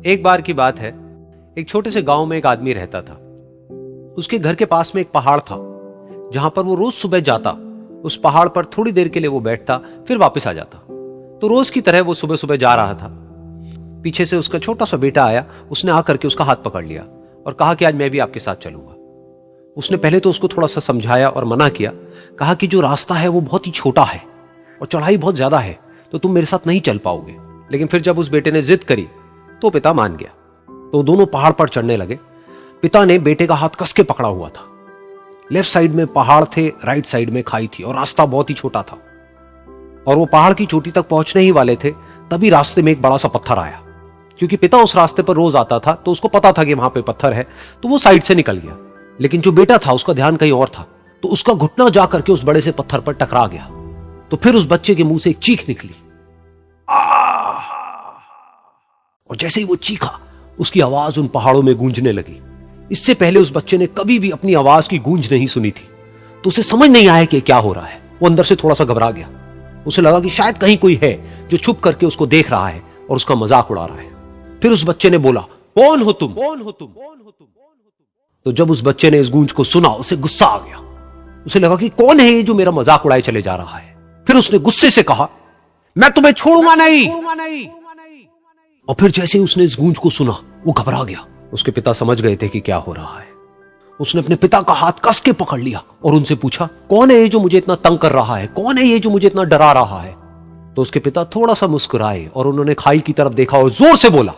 एक बार की बात है, एक छोटे से गांव में एक आदमी रहता था। उसके घर के पास में एक पहाड़ था जहां पर वो रोज सुबह जाता। उस पहाड़ पर थोड़ी देर के लिए वो बैठता, फिर वापस आ जाता। तो रोज की तरह वो सुबह सुबह जा रहा था। पीछे से उसका छोटा सा बेटा आया। उसने आकर के उसका हाथ पकड़ लिया और कहा कि आज मैं भी आपके साथ चलूंगा। उसने पहले तो उसको थोड़ा सा समझाया और मना किया। कहा कि जो रास्ता है वो बहुत ही छोटा है और चढ़ाई बहुत ज्यादा है, तो तुम मेरे साथ नहीं चल पाओगे। लेकिन फिर जब उस बेटे ने जिद करी तो पिता मान गया। तो दोनों पहाड़ पर चढ़ने लगे। पिता ने बेटे का हाथ कस के पकड़ा हुआ था। लेफ्ट साइड में पहाड़ थे, राइट साइड में खाई थी और रास्ता बहुत ही छोटा था। और वो पहाड़ की चोटी तक पहुंचने ही वाले थे, तभी रास्ते में एक बड़ा सा पत्थर आया। क्योंकि पिता उस रास्ते पर रोज आता था तो उसको पता था कि वहां पे पत्थर है, तो वो साइड से निकल गया। लेकिन जो बेटा था उसका ध्यान कहीं और था, तो उसका घुटना जाकर के उस बड़े से पत्थर पर टकरा गया। तो फिर उस बच्चे के मुंह से एक चीख निकली। और जैसे ही वो चीखा, उसकी आवाज उन पहाड़ों में गूंजने लगी। इससे पहले उस बच्चे ने कभी भी अपनी आवाज की गूंज नहीं सुनी थी, तो उसे समझ नहीं आया कि क्या हो रहा है। वो अंदर से थोड़ा सा घबरा गया। उसे लगा कि शायद कहीं कोई है जो छुप करके उसको देख रहा है और उसका मजाक उड़ा रहा है। फिर उस बच्चे ने बोला, कौन हो तुम? कौन हो तुम? तो जब उस बच्चे ने इस गूंज को सुना, उसे गुस्सा आ गया। उसे लगा कि कौन है ये जो मेरा मजाक उड़ाए चले जा रहा है। फिर उसने गुस्से से कहा, मैं तुम्हें छोड़ूंगा नहीं। और फिर जैसे उसने इस गूंज को सुना, वो घबरा गया। उसके पिता समझ गए थे कि क्या हो रहा है। उसने अपने पिता का हाथ कस के पकड़ लिया और उनसे पूछा, कौन है ये जो मुझे इतना तंग कर रहा है? कौन है ये जो मुझे इतना डरा रहा है? तो उसके पिता थोड़ा सा मुस्कुराए और उन्होंने खाई की तरफ देखा और जोर से बोला,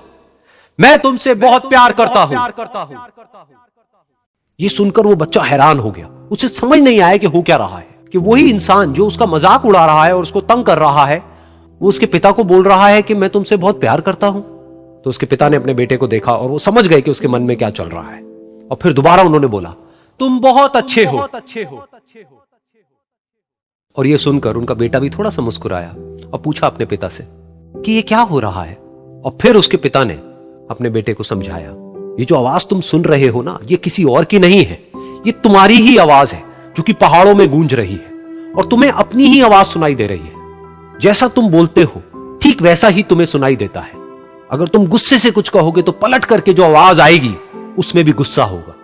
मैं तुमसे बहुत प्यार करता हूं। ये सुनकर वो बच्चा हैरान हो गया। उसे समझ नहीं आया कि हो क्या रहा है, कि वही इंसान जो उसका मजाक उड़ा रहा है और उसको तंग कर रहा है, वो उसके पिता को बोल रहा है कि मैं तुमसे बहुत प्यार करता हूं। तो उसके पिता ने अपने बेटे को देखा और वो समझ गए कि उसके मन में क्या चल रहा है। और फिर दोबारा उन्होंने बोला, तुम बहुत अच्छे हो। और ये सुनकर उनका बेटा भी थोड़ा सा मुस्कुराया और पूछा अपने पिता से कि ये क्या हो रहा है। और फिर उसके पिता ने अपने बेटे को समझाया, ये जो आवाज तुम सुन रहे हो ना, ये किसी और की नहीं है, ये तुम्हारी ही आवाज है जो कि पहाड़ों में गूंज रही है और तुम्हें अपनी ही आवाज सुनाई दे रही है। जैसा तुम बोलते हो ठीक वैसा ही तुम्हें सुनाई देता है। अगर तुम गुस्से से कुछ कहोगे तो पलट करके जो आवाज आएगी उसमें भी गुस्सा होगा,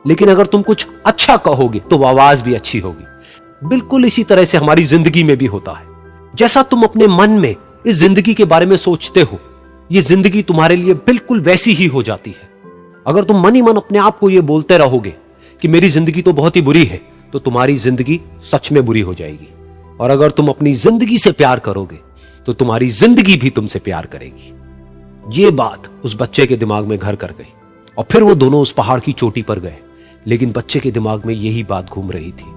लेकिन अगर तुम कुछ अच्छा कहोगे तो वो आवाज भी अच्छी होगी। बिल्कुल इसी तरह से हमारी जिंदगी में भी होता है। जैसा तुम अपने मन में इस जिंदगी के बारे में सोचते हो, ये जिंदगी तुम्हारे लिए बिल्कुल वैसी ही हो जाती है। अगर तुम मन ही मन अपने आप को ये बोलते रहोगे कि मेरी जिंदगी तो बहुत ही बुरी है, तो तुम्हारी जिंदगी सच में बुरी हो जाएगी। और अगर तुम अपनी जिंदगी से प्यार करोगे तो तुम्हारी जिंदगी भी तुमसे प्यार करेगी। ये बात उस बच्चे के दिमाग में घर कर गई और फिर वो दोनों उस पहाड़ की चोटी पर गए। लेकिन बच्चे के दिमाग में यही बात घूम रही थी।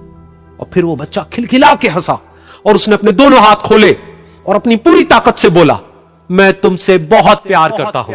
और फिर वो बच्चा खिलखिला के हंसा और उसने अपने दोनों हाथ खोले और अपनी पूरी ताकत से बोला, मैं तुमसे बहुत प्यार करता हूं।